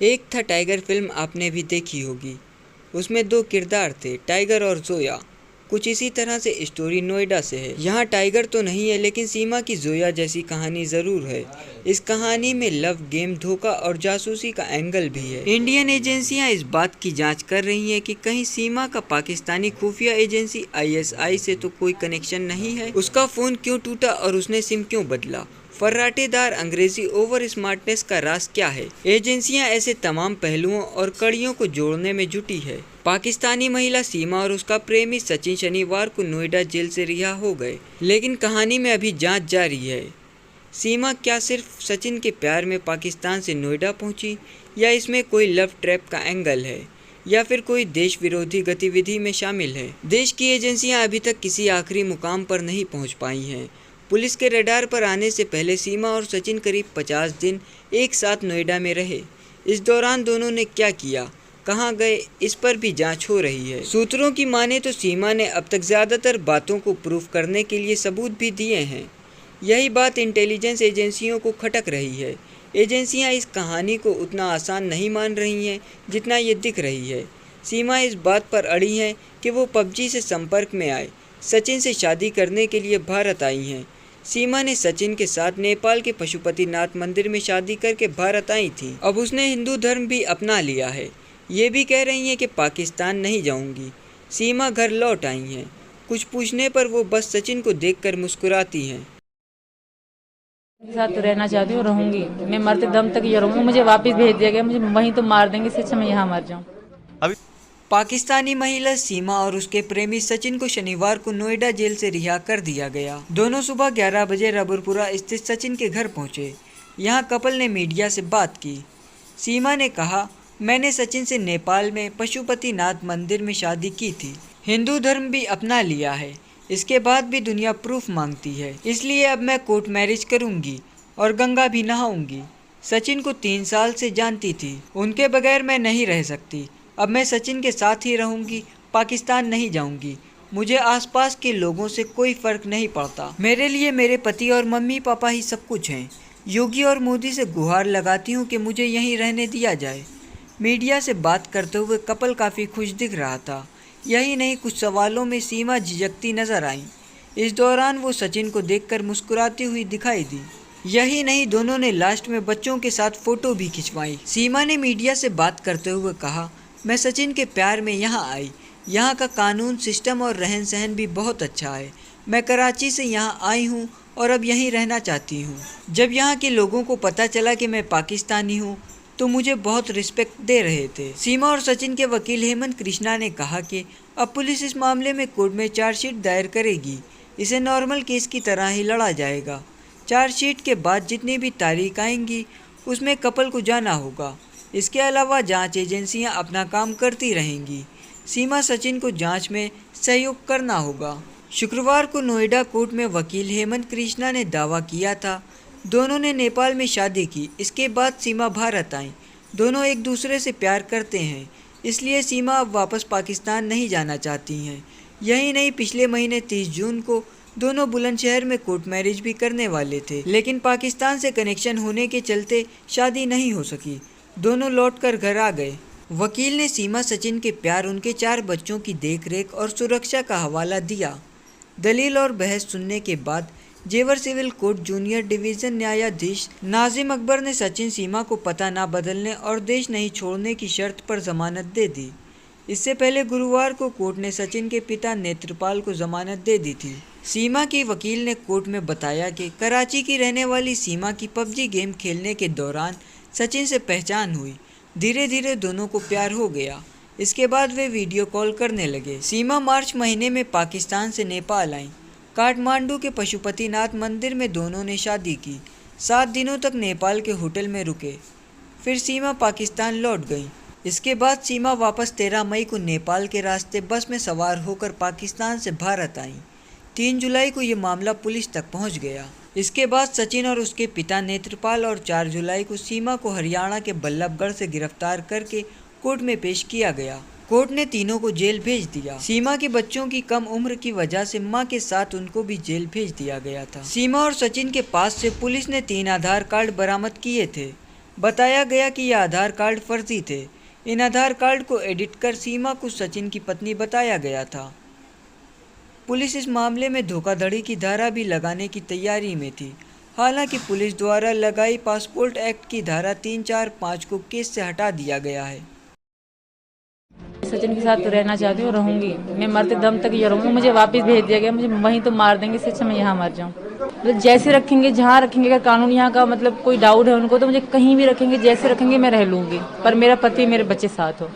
एक था tiger film आपने भी देखी होगी। उसमें दो किरदार थे, टाइगर और जोया। कुछ इसी तरह से स्टोरी नोएडा से है। यहाँ टाइगर तो नहीं है, लेकिन सीमा की जोया जैसी कहानी ज़रूर है। इस कहानी में लव, गेम, धोखा और जासूसी का एंगल भी है। इंडियन एजेंसियां इस बात की जांच कर रही हैं कि कहीं सीमा का पाकिस्तानी खुफिया एजेंसी ISI से तो कोई कनेक्शन नहीं है। उसका फ़ोन क्यों टूटा और उसने सिम क्यों बदला? फर्राटेदार अंग्रेजी ओवर स्मार्टनेस का राज क्या है? एजेंसियां ऐसे तमाम पहलुओं और कड़ियों को जोड़ने में जुटी है। पाकिस्तानी महिला सीमा और उसका प्रेमी सचिन शनिवार को नोएडा जेल से रिहा हो गए, लेकिन कहानी में अभी जांच जारी है। सीमा क्या सिर्फ सचिन के प्यार में पाकिस्तान से नोएडा पहुंची, या इसमें कोई लव ट्रैप का एंगल है, या फिर कोई देश विरोधी गतिविधि में शामिल है? देश की एजेंसियां अभी तक किसी आखिरी मुकाम पर नहीं पहुंच पाई हैं। पुलिस के रडार पर आने से पहले सीमा और सचिन करीब 50 दिन एक साथ नोएडा में रहे। इस दौरान दोनों ने क्या किया, कहां गए, इस पर भी जांच हो रही है। सूत्रों की माने तो सीमा ने अब तक ज़्यादातर बातों को प्रूफ करने के लिए सबूत भी दिए हैं। यही बात इंटेलिजेंस एजेंसियों को खटक रही है। एजेंसियां इस कहानी को उतना आसान नहीं मान रही हैं जितना ये दिख रही है। सीमा इस बात पर अड़ी हैं कि वो PUBG से संपर्क में आए, सचिन से शादी करने के लिए भारत आई हैं। सीमा ने सचिन के साथ नेपाल के पशुपतिनाथ मंदिर में शादी करके भारत आई थी। अब उसने हिंदू धर्म भी अपना लिया है। ये भी कह रही हैं कि पाकिस्तान नहीं जाऊंगी। सीमा घर लौट आई हैं। कुछ पूछने पर वो बस सचिन को देखकर मुस्कुराती हैं। साथ तो रहना चाहती हूँ, रहूंगी। मैं मरते दम तक ये रहूंगी। मुझे वापस भेज दिया गया, मुझे वहीं तो मार देंगे, इससे अच्छा मैं यहाँ मर जाऊँ। अभी पाकिस्तानी महिला सीमा और उसके प्रेमी सचिन को शनिवार को नोएडा जेल से रिहा कर दिया गया। दोनों सुबह 11 बजे रबुरपुरा स्थित सचिन के घर पहुंचे। यहां कपल ने मीडिया से बात की। सीमा ने कहा, मैंने सचिन से नेपाल में पशुपतिनाथ मंदिर में शादी की थी। हिंदू धर्म भी अपना लिया है। इसके बाद भी दुनिया प्रूफ मांगती है, इसलिए अब मैं कोर्ट मैरिज करूंगी और गंगा भी नहाऊंगी। सचिन को 3 साल से जानती थी। उनके बगैर मैं नहीं रह सकती। अब मैं सचिन के साथ ही रहूंगी, पाकिस्तान नहीं जाऊंगी। मुझे आसपास के लोगों से कोई फर्क नहीं पड़ता। मेरे लिए मेरे पति और मम्मी पापा ही सब कुछ हैं। योगी और मोदी से गुहार लगाती हूँ कि मुझे यहीं रहने दिया जाए। मीडिया से बात करते हुए कपल काफ़ी खुश दिख रहा था। यही नहीं, कुछ सवालों में सीमा झिझकती नजर आई। इस दौरान वो सचिन को देखकर मुस्कुराती हुई दिखाई दी। यही नहीं, दोनों ने लास्ट में बच्चों के साथ फोटो भी खिंचवाई। सीमा ने मीडिया से बात करते हुए कहा, मैं सचिन के प्यार में यहाँ आई। यहाँ का कानून सिस्टम और रहन सहन भी बहुत अच्छा है। मैं कराची से यहाँ आई हूँ और अब यहीं रहना चाहती हूँ। जब यहाँ के लोगों को पता चला कि मैं पाकिस्तानी हूँ तो मुझे बहुत रिस्पेक्ट दे रहे थे। सीमा और सचिन के वकील हेमंत कृष्णा ने कहा कि अब पुलिस इस मामले में कोर्ट में चार्जशीट दायर करेगी। इसे नॉर्मल केस की तरह ही लड़ा जाएगा। चार्जशीट के बाद जितनी भी तारीख आएंगी उसमें कपल को जाना होगा। इसके अलावा जांच एजेंसियां अपना काम करती रहेंगी। सीमा सचिन को जांच में सहयोग करना होगा। शुक्रवार को नोएडा कोर्ट में वकील हेमंत कृष्णा ने दावा किया था, दोनों ने नेपाल में शादी की। इसके बाद सीमा भारत आई। दोनों एक दूसरे से प्यार करते हैं, इसलिए सीमा अब वापस पाकिस्तान नहीं जाना चाहती हैं। यही नहीं, पिछले महीने 30 जून को दोनों बुलंदशहर में कोर्ट मैरिज भी करने वाले थे, लेकिन पाकिस्तान से कनेक्शन होने के चलते शादी नहीं हो सकी। दोनों लौटकर घर आ गए। वकील ने सीमा सचिन के प्यार, उनके 4 बच्चों की देखरेख और सुरक्षा का हवाला दिया। दलील और बहस सुनने के बाद जेवर सिविल कोर्ट जूनियर डिवीज़न न्यायाधीश नाजिम अकबर ने सचिन सीमा को पता न बदलने और देश नहीं छोड़ने की शर्त पर जमानत दे दी। इससे पहले गुरुवार को कोर्ट ने सचिन के पिता नेत्रपाल को जमानत दे दी थी। सीमा के वकील ने कोर्ट में बताया कि कराची की रहने वाली सीमा की PUBG गेम खेलने के दौरान सचिन से पहचान हुई। धीरे धीरे दोनों को प्यार हो गया। इसके बाद वे वीडियो कॉल करने लगे। सीमा मार्च महीने में पाकिस्तान से नेपाल आई। काठमांडू के पशुपतिनाथ मंदिर में दोनों ने शादी की। 7 दिनों तक नेपाल के होटल में रुके। फिर सीमा पाकिस्तान लौट गई। इसके बाद सीमा वापस 13 मई को नेपाल के रास्ते बस में सवार होकर पाकिस्तान से भारत आई। 3 जुलाई को ये मामला पुलिस तक पहुंच गया। इसके बाद सचिन और उसके पिता नेत्रपाल और 4 जुलाई को सीमा को हरियाणा के बल्लभगढ़ से गिरफ्तार करके कोर्ट में पेश किया गया। कोर्ट ने तीनों को जेल भेज दिया। सीमा के बच्चों की कम उम्र की वजह से मां के साथ उनको भी जेल भेज दिया गया था। सीमा और सचिन के पास से पुलिस ने 3 आधार कार्ड बरामद किए थे। बताया गया कि यह आधार कार्ड फर्जी थे। इन आधार कार्ड को एडिट कर सीमा को सचिन की पत्नी बताया गया था। पुलिस इस मामले में धोखाधड़ी की धारा भी लगाने की तैयारी में थी। हालांकि पुलिस द्वारा लगाई पासपोर्ट एक्ट की धारा 3, 4, 5 को केस से हटा दिया गया है। सचिन के साथ तो रहना चाहती हूँ, रहूंगी। मैं मरते दम तक ये रहूंगी। मुझे वापस भेज दिया गया, मुझे वहीं तो मार देंगे, इससे अच्छा मैं यहाँ मर जाऊँ। मतलब जैसे रखेंगे, जहाँ रखेंगे, अगर कानून यहाँ का मतलब कोई डाउट है उनको तो मुझे कहीं भी रखेंगे, जैसे रखेंगे मैं रह लूंगी, पर मेरा पति मेरे बच्चे साथ हो।